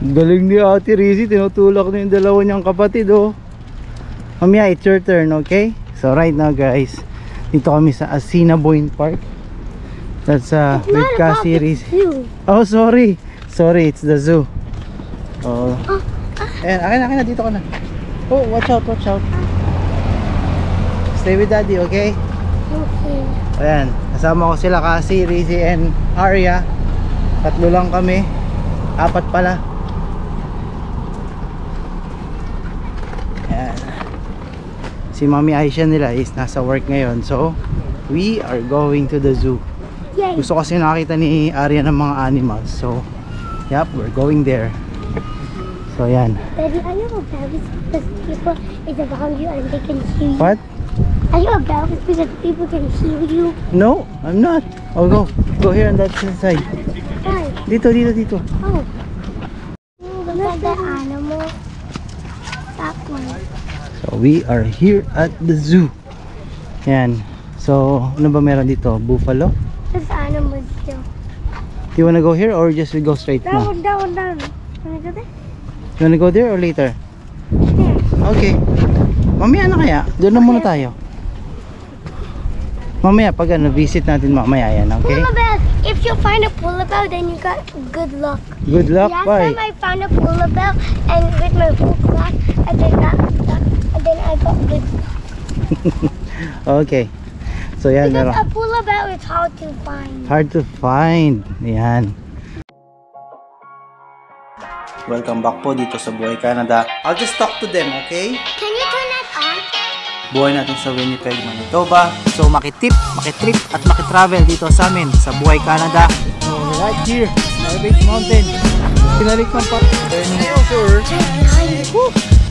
Galing ni Ate Rizzy, tinutulak na yung dalawa niyang kapatid oh. Mamaya it's your turn, okay? So right now guys, dito kami sa Assiniboine Park. That's with Cassie Rizzy. Oh sorry, it's the zoo. Oh. Ayan, akin na, dito ka na. Oh, watch out. Stay with daddy, okay? Okay. Ayan, kasama ko sila Cassie, Rizzy, and Arya. Tatlo lang kami. Apat pala. Ayan. Si Mami Aisha nila is nasa work ngayon. So, we are going to the zoo. Yay. Gusto kasi nakita ni Arya ng mga animals. So, yep, we're going there. So, ayan. Daddy, are you embarrassed because people is around you and they can hear you? What? Are you embarrassed because people can hear you? No, I'm not. Oh, go here on that side. Why? Dito. Oh. Look at the animal. That one. So we are here at the zoo. Yan. So ano ba meron dito? Buffalo? There's animals still. Do you wanna go here or just we go straight That now? one. Wanna go there? You wanna go there or later? There. Okay. Mamaya na kaya? Doon na muna tayo. Mamaya pag visit natin mamaya yan, okay? Polar bear. If you find a polar bear, then you got good luck. Good luck, Last bye. time I found a polar bear and with my whole class, and then I got good luck. Okay. So yan, Because meron. a polar bear is hard to find. Hard to find. Yan. Welcome back po dito sa Buhay Canada. I'll just talk to them, okay? Can you turn that on? Buhay natin sa Winnipeg, Manitoba. So makitrip at makitravel dito sa amin sa Buhay Canada. So right here, Arbage Mountain. Pinalik ng park. Turning over.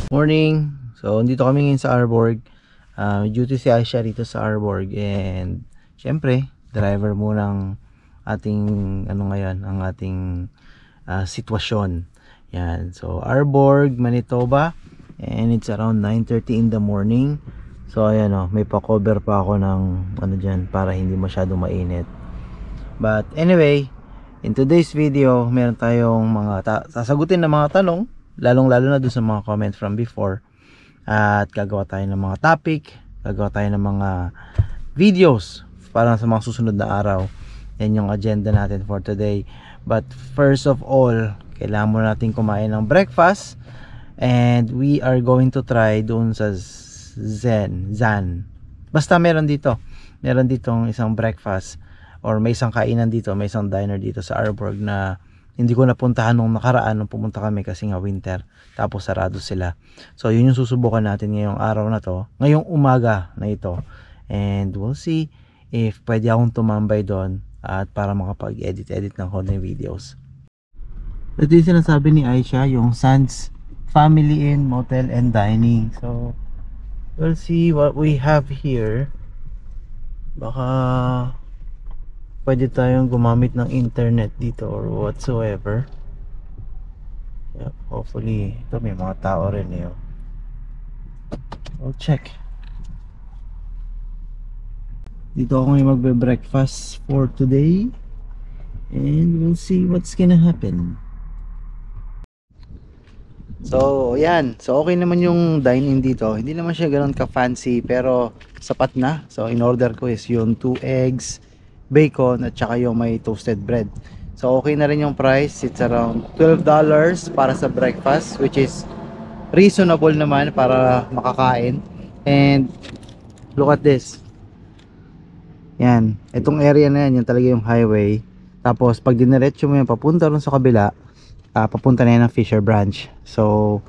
Morning. So dito kami ngayon sa Arborg. Duty si Aisha dito sa Arborg. And syempre, driver mo ng ating ang ating sitwasyon. Yan. So Arborg, Manitoba. And it's around 9:30 in the morning. So ayan may pa-cover pa ako ng dyan para hindi masyado mainit. But anyway, in today's video, meron tayong mga sasagutin na mga tanong, lalong-lalo na doon sa mga comment from before. At gagawa tayo ng mga topic, gagawa tayo ng mga videos para sa mga susunod na araw. Yan yung agenda natin for today. But first of all, kailangan muna natin kumain ng breakfast. And we are going to try doon sa Zan. Basta meron ditong isang breakfast or may isang kainan dito, may isang diner dito sa Arborg na hindi ko napuntahan nung nakaraan nung pumunta kami kasi nga winter. Tapos sarado sila. So yun yung susubukan natin ngayong araw na to, ngayong umaga na ito. And we'll see if pwede akong tumambay doon at para makapag-edit ng konting videos. Ito yung sinasabi ni Aisha, yung Sands Family Inn, Motel and Dining. So we'll see what we have here. Baka pwede tayong gumamit ng internet dito or whatsoever. Yep, hopefully ito may mga tao rin I'll check. Dito ako ngayon magbe-breakfast for today. And we'll see what's gonna happen. So, yan. So, okay naman yung dine-in dito. Hindi naman siya ganoon ka-fancy, pero sapat na. So, in-order ko is yung 2 eggs, bacon, at saka yung may toasted bread. So, okay na rin yung price. It's around $12 para sa breakfast, which is reasonable naman para makakain. And, look at this. Yan. Itong area na yan, yan talaga yung highway. Tapos, pag diniretso mo yan, papunta rin sa kabila, papunta na yan ng Fisher Branch. So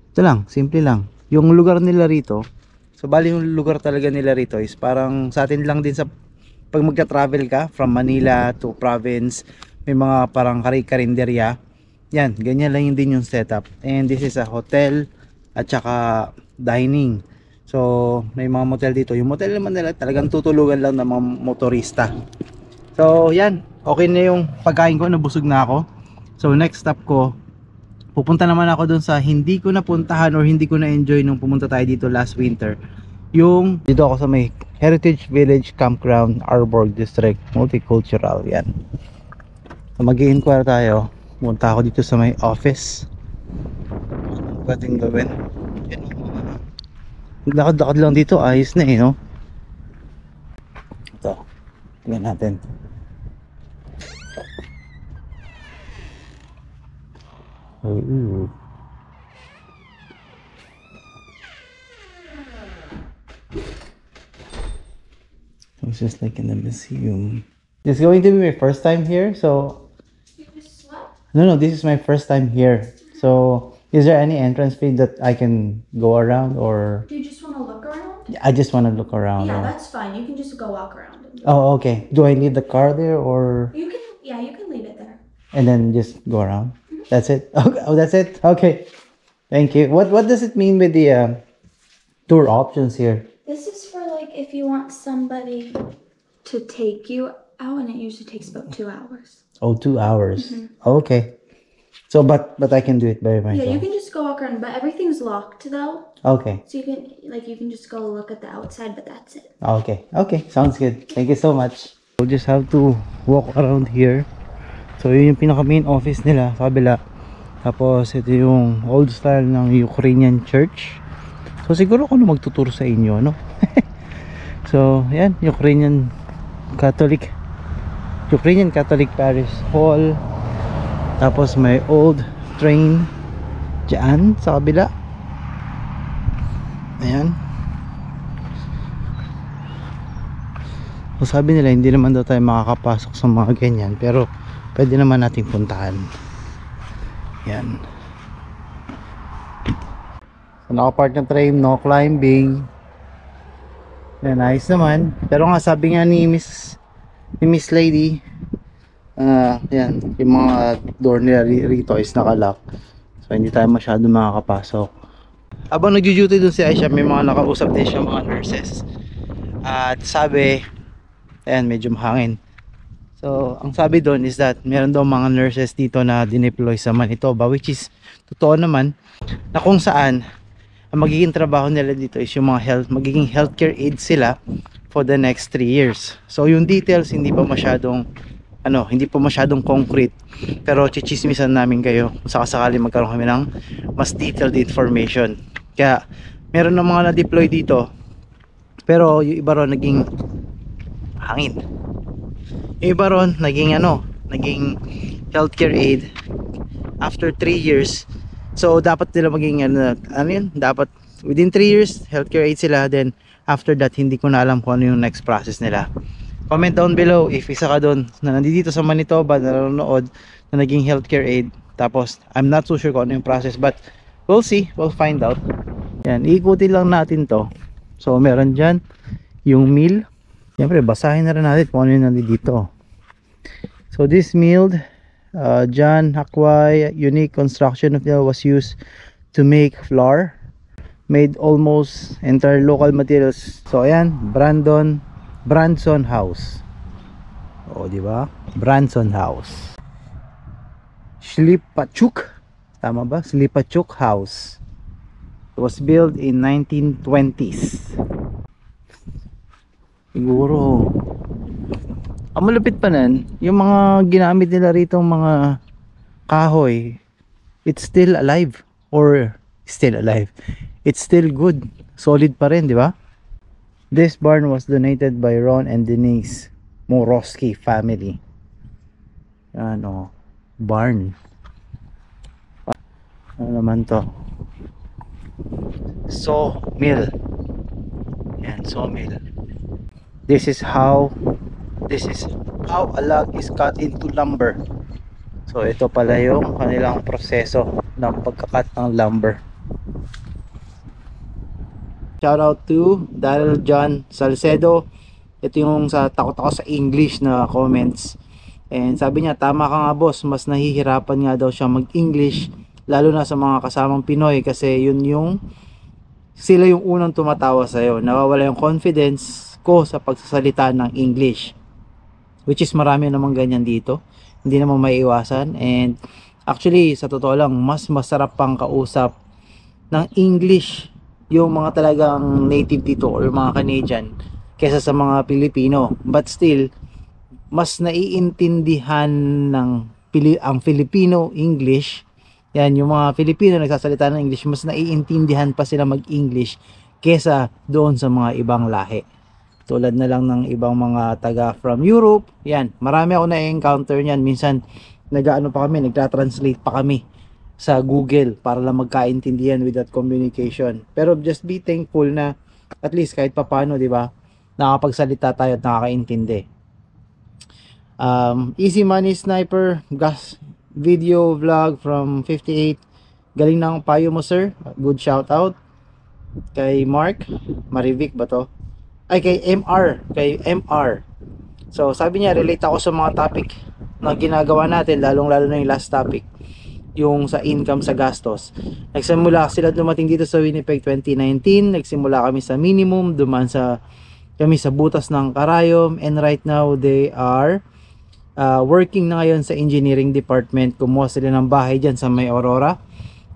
ito lang, simple lang yung lugar nila rito. So bali yung lugar talaga nila rito is parang sa atin lang din sa pag magka-travel ka from Manila to province, may mga parang karinderya. Yan, ganyan lang din yung setup. And this is a hotel at saka dining. So may mga motel dito. Yung motel naman nila talagang tutulugan lang ng mga motorista. So yan, okay na yung pagkain ko, nabusog na ako. So next stop ko, pupunta naman ako dun sa hindi ko napuntahan or hindi ko na-enjoy nung pumunta tayo dito last winter. Yung dito ako sa may Heritage Village Campground, Arborg District, Multicultural. Yan. So mag-i-inquire tayo Punta ako dito sa may office. Ano pwedeng gawin? Yan, lakad-lakad lang dito, ayos na no? Ito, tingnan natin. Oh. It's just like in the museum. This is going to be my first time here, so... No, this is my first time here. So, is there any entrance fee that I can go around, or... Do you just want to look around? I just want to look around. Yeah, or... that's fine. You can just go walk around. Oh, okay. Do I leave the car there, or... You can, yeah, you can leave it there. And then just go around? That's it? Okay. Oh, that's it? Okay. Thank you. What does it mean with the tour options here? This is for like if you want somebody to take you out, and it usually takes about 2 hours. Oh, 2 hours. Okay. So, but I can do it by myself. Yeah, you can just go walk around, but everything's locked though. Okay. So you can just go look at the outside, but that's it. Okay. Okay. Sounds good. Thank you so much. We'll just have to walk around here. So, yun yung pinaka main office nila sa kabila. Tapos, ito yung old style ng Ukrainian church. So, siguro ako na magtuturo sa inyo, no? So, yan. Ukrainian Catholic Parish Hall. Tapos, may old train dyan sa kabila. Ayan. So, sabi nila, hindi naman daw tayo makakapasok sa mga ganyan. Pero, pwede naman nating puntahan. Yan. So, nakapark ng train, no climbing. Yan, nice naman. Pero nga, sabi nga ni Miss Lady, yan, yung mga door nila rito is nakalock. So, hindi tayo masyado makakapasok. Habang nag-duty dun si Aisha, may mga nakausap din siya, mga nurses. At sabi, ayan, medyo mahangin. So, ang sabi doon is that meron daw mga nurses dito na dineploy sa Manitoba, which is totoo naman, na kung saan ang magiging trabaho nila dito is yung mga magiging healthcare aid sila for the next 3 years. So, yung details hindi pa masyadong concrete, pero chichismisan namin kayo kung sakasakali magkaroon kami ng mas detailed information. Kaya meron ng mga na-deploy dito, pero yung iba ron naging hangin. Yung iba ron naging healthcare aid after 3 years. So dapat nila maging dapat within 3 years healthcare aid sila, then after that hindi ko na alam kung ano yung next process nila. Comment down below if isa ka doon na nandito sa Manitoba na nanonood na naging healthcare aid. Tapos I'm not so sure kung ano yung process, but we'll see, we'll find out. Yan, ikutin lang natin to. So meron dyan yung meal. Siyempre basahin na rin natin kung ano yung nandito. So this meal, John Hakwai unique construction of meal was used to make flour, made almost entire local materials. So ayan, Branson House. O, di ba? Branson House. Slipachuk. Tama ba? Slipachuk House. It was built in 1920s. Siguro. Ang malupit pa nan, yung mga ginamit nila rito, mga kahoy, it's still alive. Or, still alive. It's still good. Solid pa rin, di ba? This barn was donated by Ron and Denise Morosky family. Ano, barn. Ano naman to? Sawmill. Yan, sawmill. This is how a log is cut into lumber. So ito pala yung kanilang proseso ng pagkakat ng lumber. Shout out to Daryl John Salcedo. Ito yung sa takot ako sa English na comments. And sabi niya, tama ka nga boss, mas nahihirapan nga daw siya mag-English, lalo na sa mga kasamang Pinoy, kasi sila yung unang tumatawa sa'yo. Nawawala yung confidence ko sa pagsasalita ng English. Which is marami namang ganyan dito. Hindi naman maiiwasan. And actually, sa totoo lang, mas masarap pang kausap ng English yung mga talagang native dito or mga Canadian kesa sa mga Pilipino. But still, mas naiintindihan ng ang Filipino English, yan, yung mga Filipino nagsasalita ng English, mas naiintindihan pa sila mag-English kesa doon sa mga ibang lahi. Tulad na lang ng ibang mga taga from Europe, yan, marami ako na-encounter niyan. Minsan, nagtra-translate pa kami sa Google para lang magkaintindihan with that communication. Pero just be thankful na at least kahit papano, di ba, nakapagsalita tayo at nakakaintindi. Easy Money Sniper gas video vlog from 58, galing ng payo mo sir, good shout out. Kay Mark Marivic ba to? Ay, kay MR. So sabi niya relate ako sa mga topic na ginagawa natin, lalong lalo na yung last topic, yung sa income sa gastos. Nagsimula sila dumating dito sa Winnipeg 2019, nagsimula kami sa minimum, dumaan kami sa butas ng karayom, and right now they are working na ngayon sa engineering department. Kumuha sila ng bahay dyan sa may Aurora,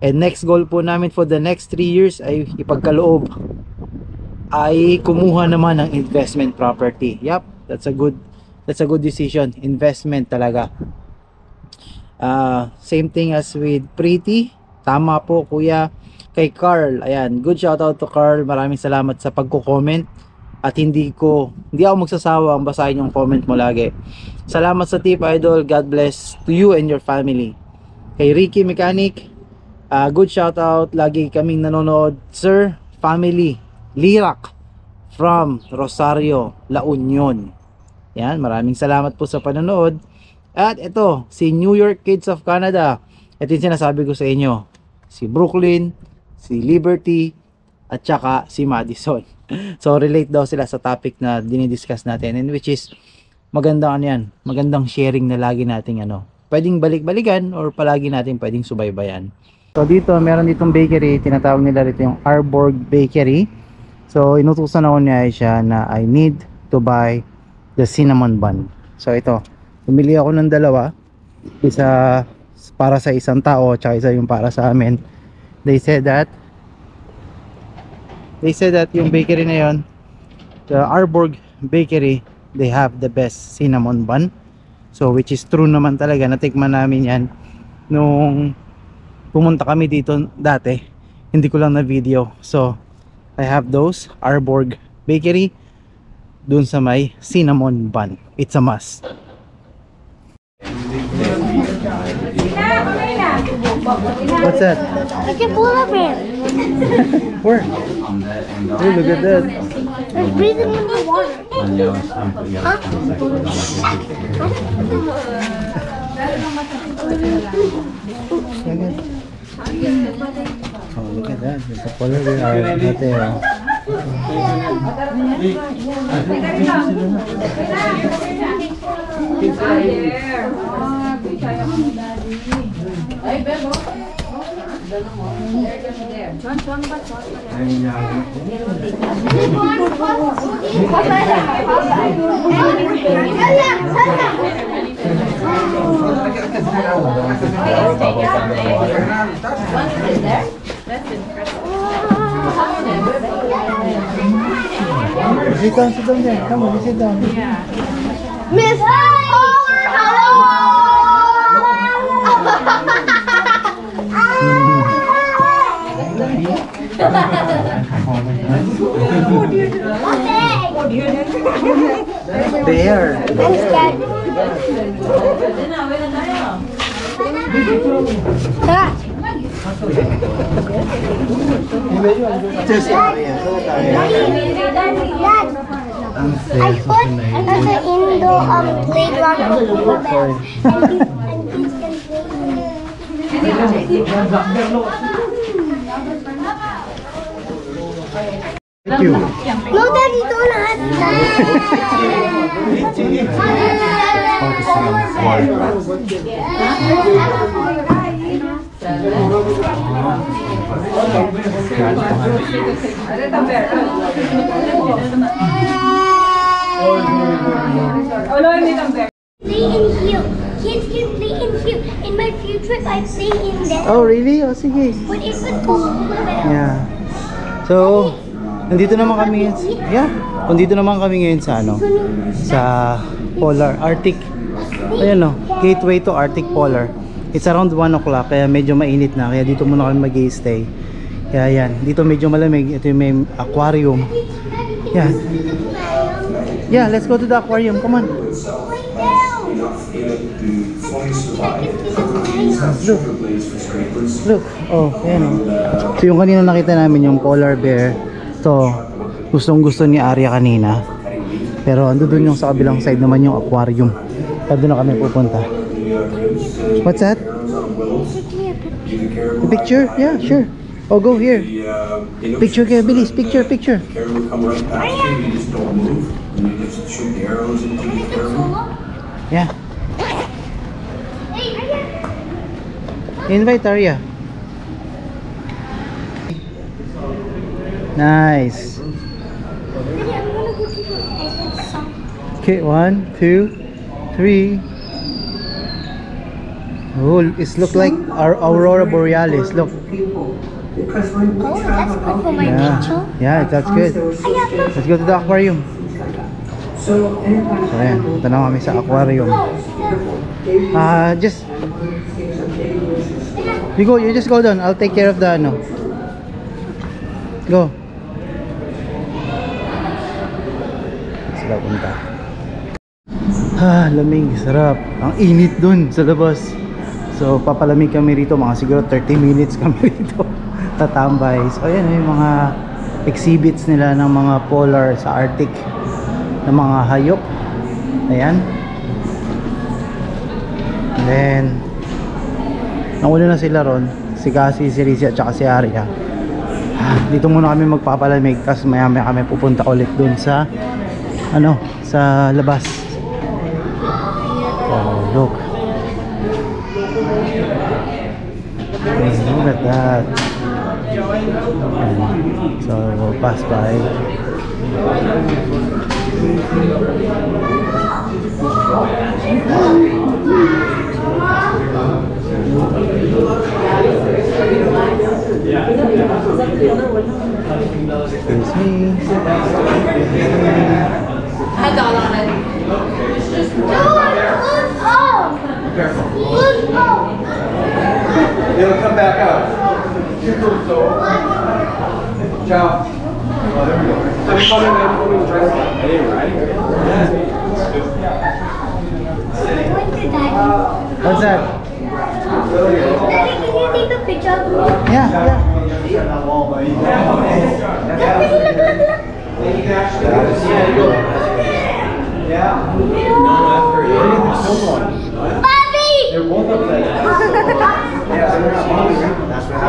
and next goal po namin for the next 3 years ay ipagkaloob ay kumuha naman ng investment property. Yep, that's a good decision. Investment talaga. Same thing as with Pretty. Tama po kuya. Kay Carl, ayan, good shout out to Carl. Maraming salamat sa pagko-comment. At hindi ako magsasawang basahin yung comment mo lagi. Salamat sa tip idol. God bless to you and your family. Kay Ricky Mechanic, good shout out. Lagi kaming nanonood. Sir, family, Lirak from Rosario, La Union. Yan, maraming salamat po sa panonood. At ito, si New York Kids of Canada. Ito yung sinasabi ko sa inyo. Si Brooklyn, si Liberty, at saka si Madison. So relate daw sila sa topic na dinidiscuss natin, and which is magandang magandang sharing na lagi nating pwedeng balik-balikan or palagi natin pwedeng subaybayan. So dito meron ditong bakery, tinatawag nila rito yung Arborg Bakery. So inutusan ako ni Aisha na I need to buy the cinnamon bun. So ito, pumili ako ng dalawa, isa para sa isang tao at isa yung para sa amin. They said that yung bakery na yon, the Arborg Bakery, they have the best cinnamon bun. So which is true naman talaga, natikman namin yan nung pumunta kami dito dati, hindi ko lang na video. So I have those Arborg Bakery dun sa may cinnamon bun. It's a must. What's that? It's a polar bear. Where? Oh, look at that. It's breathing in the water. Huh? Oh, look at that. There's a polar bear right there. Sit down there. Come on, sit down. Miss Polar, hello! Bear. I'm scared. Just Dad, I put another indoor playground for polar bears, and kids can play in Thank you. No, Daddy, don't lahat. Play in here. Kids can play in here. In my field trip, I play in there. Oh, really? Oh, sige. But it was polar bear. Yeah. So, nandito naman kami ngayon. Yeah. Nandito naman kami ngayon sa sa Polar Arctic Ayan o, gateway to Arctic Polar. It's around 1 o'clock, kaya medyo mainit na. Kaya dito muna kami mag-i-stay. Kaya yan, dito medyo malamig. Ito yung may aquarium. Yan. Yeah, let's go to the aquarium. Come on. Look. Look. Oh, ayan o. So yung kanina nakita namin yung polar bear. Ito, gustong gusto ni Arya kanina. Pero ando dun yung sa kabilang side naman yung aquarium. Kaya doon na kami pupunta. What's that? The picture? Yeah, sure. Oh, go here. Picture kayo, bilis. Picture, picture. Yeah. Invite Arya. Nice. Okay, 1, 2, 3. Oh, it looks like our aurora borealis. Look. Oh, that's good for my picture. Yeah, that's good. Let's go to the aquarium. So, ayan, punta na kami sa aquarium. Just you just go down. I'll take care of the ano. Go. Sila punta. Lamig, sarap. Ang init dun sa labas. So papalamig kami rito, mga siguro 30 minutes kami rito tatambay. So ayan yung mga exhibits nila ng mga polar sa Arctic ng mga hayop. Ayan. And then nauna na sila ron, si Cassie, si Rizzy at saka si Arya. Dito muna kami magpapalamig, tapos maya maya kami pupunta ulit dun sa ano, sa labas. Oh, look. Look at that. So we'll pass by. Excuse me. It'll come back out. Ciao. Oh, there we go. I'm coming dress. I didn't ride. What's that? Daddy, can you take a picture of me? Yeah, yeah. Bobby! They're both upside down.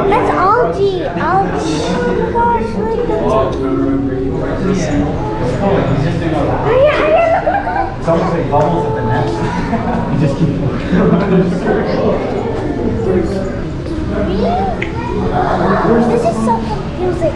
That's algae. Algae. Oh my gosh, look at It's almost like bubbles at the nest. You just keep This is so confusing.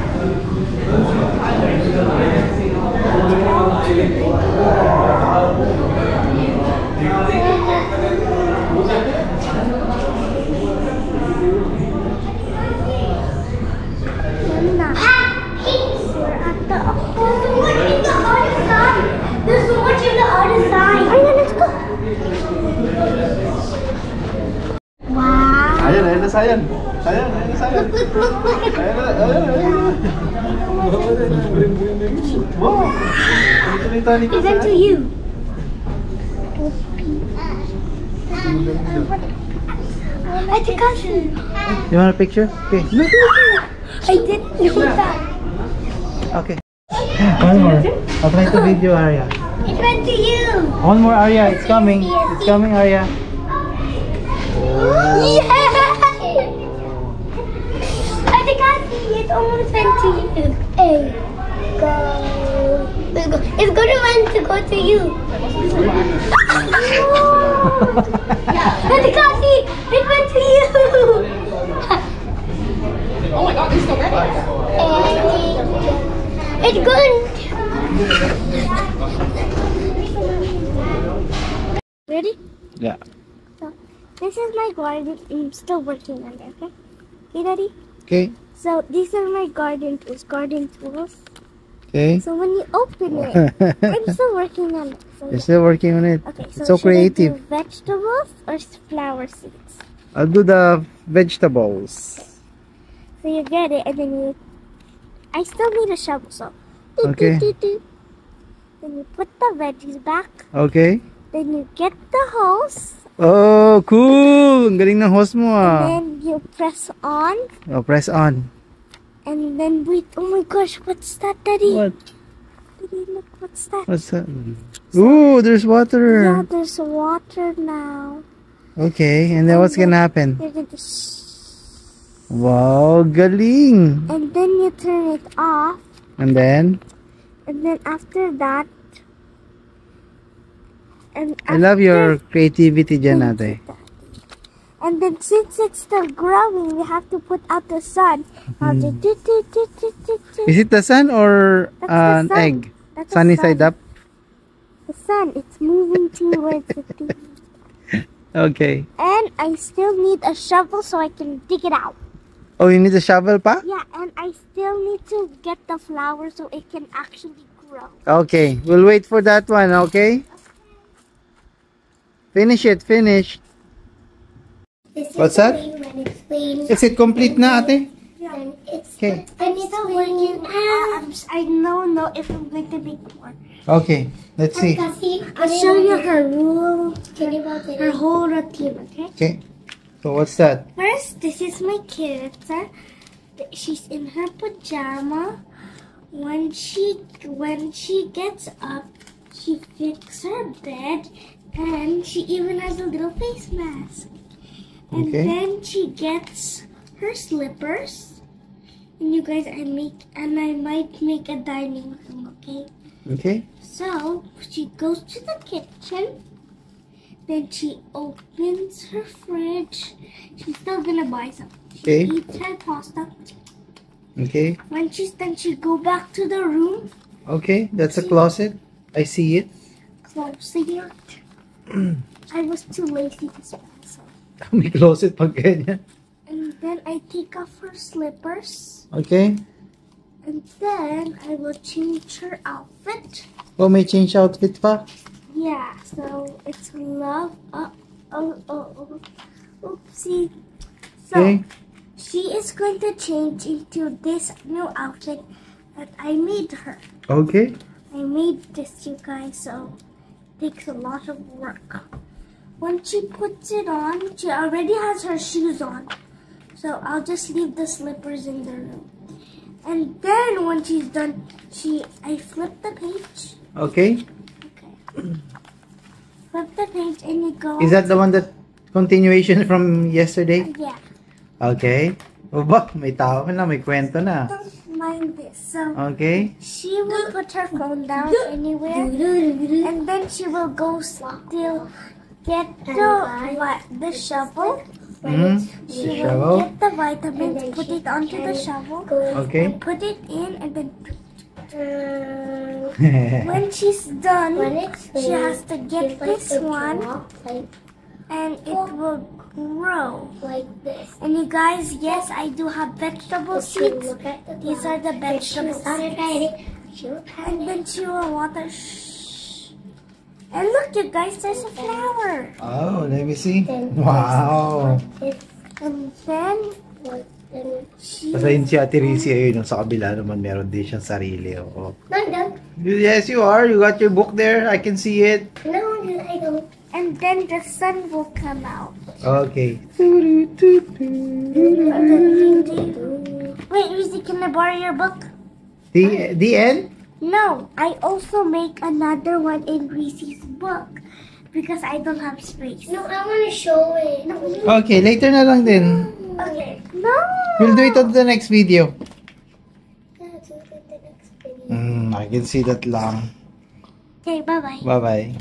There's so much in the other side. Alright, let's go. Wow. Ayan, ayan na sayan. Ayan, ayan na sayan. Ayan na, ayan na. Wow. Is that to you? I think I should. You want a picture? Okay. I didn't know that. Okay. One more. I'll try to video Arya. It went to you. One more Arya. It's coming. It's coming Arya. Yeah. I think I see it almost went to you. Hey, go. Let's go. It's gonna want to go to you. I think I see it. It went to you. Oh my god, they're still ready. It's good. Ready? Yeah. So, this is my garden. I'm still working on it, okay? Okay, Daddy? Okay. So, these are my garden tools. Garden tools. Okay. So, when you open it, I'm still working on it. You're still working on it. Okay, It's so should I do creative. vegetables or flower seeds? I'll do the vegetables. So you get it, and then you. I still need a shovel, so. Okay. Then you put the veggies back. Okay. Then you get the hose. Oh, cool! Ang galing ng host mo ah. Then you press on. Oh, press on. And then wait. Oh my gosh, what's that, Daddy? What? Daddy, look, what's that? What's that? Ooh, there's Yeah, water. there's water now. Okay, and then what's gonna happen? You're gonna Wow, galing! and then you turn it off. And then, And then after that, and I love your creativity dyan, ate. And then since it's still growing, we have to put out the sun. Is it the sun or That's the an sun. egg? That's the Sunny sun. side up? The sun, it's moving towards the thing. Okay. And I still need a shovel so I can dig it out. Oh, you need a shovel pa? Yeah, and I still need to get the flower so it can actually grow. Okay, we'll wait for that one, okay? Finish it, finish. What's that? Is it complete na, ate? And it's Okay. I'm still working. I don't know if I'm going to make more. Okay, let's see. I'll show you her whole routine, okay? Okay. So what's that? First, this is my character. She's in her pajama. When she gets up, she fixes her bed, and she even has a little face mask. And Okay. then she gets her slippers. And you guys, I might make a dining room, okay? Okay. So she goes to the kitchen. Then she opens her fridge. She's still gonna buy some. She Okay. eats her pasta. Okay. When she's done, she go back to the room. Okay, that's a closet. I see it. Close here. I was too lazy to spell, so. May closet pag ganyan. And then I take off her slippers. Okay. And then I will change her outfit. Oh, may change outfit pa. Yeah, so it's love. Oopsie. So Okay. she is going to change into this new outfit that I made her. Okay. I made this, you guys, so it takes a lot of work. When she puts it on, she already has her shoes on. So I'll just leave the slippers in the room. And then when she's done, I flip the page. Okay. Flip the page and you go. Is that the one that continuation from yesterday? Yeah. Okay. O ba, may tao na, may kwento na. Don't mind this. So Okay. she will put her phone down anywhere, and then she will go still get the shovel. She will Shovel. get the vitamins, put it onto the shovel, Okay. and put it in, and then when she's done, she has to get this one, and it will grow like this. And you guys, yes, I do have vegetable seeds. Look at the These are the vegetable seeds. And then she will water. Shh. And look, you guys, there's a flower. Oh, let me see. Wow. And then she. Pasahin si Ate Rizzy ayun, sa kabila naman meron din siyang sarili. Oo. No, Yes, you are. You got your book there. I can see it. I don't. And then the sun will come out. Okay. Wait, Rizzy, can I borrow your book? The end? No, I also make another one in Rizzy's book because I don't have space. No, I want to show it. Okay, later na lang din. Okay. No. We'll do it on the next video. Let's look at the next video. I can see that lang. Okay, bye-bye. Bye-bye.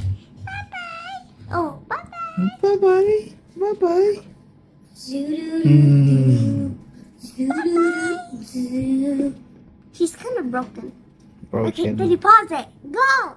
Oh, bye-bye. Bye-bye. Bye-bye. She's kind of broken. Okay, Broken. then you pause it. Go!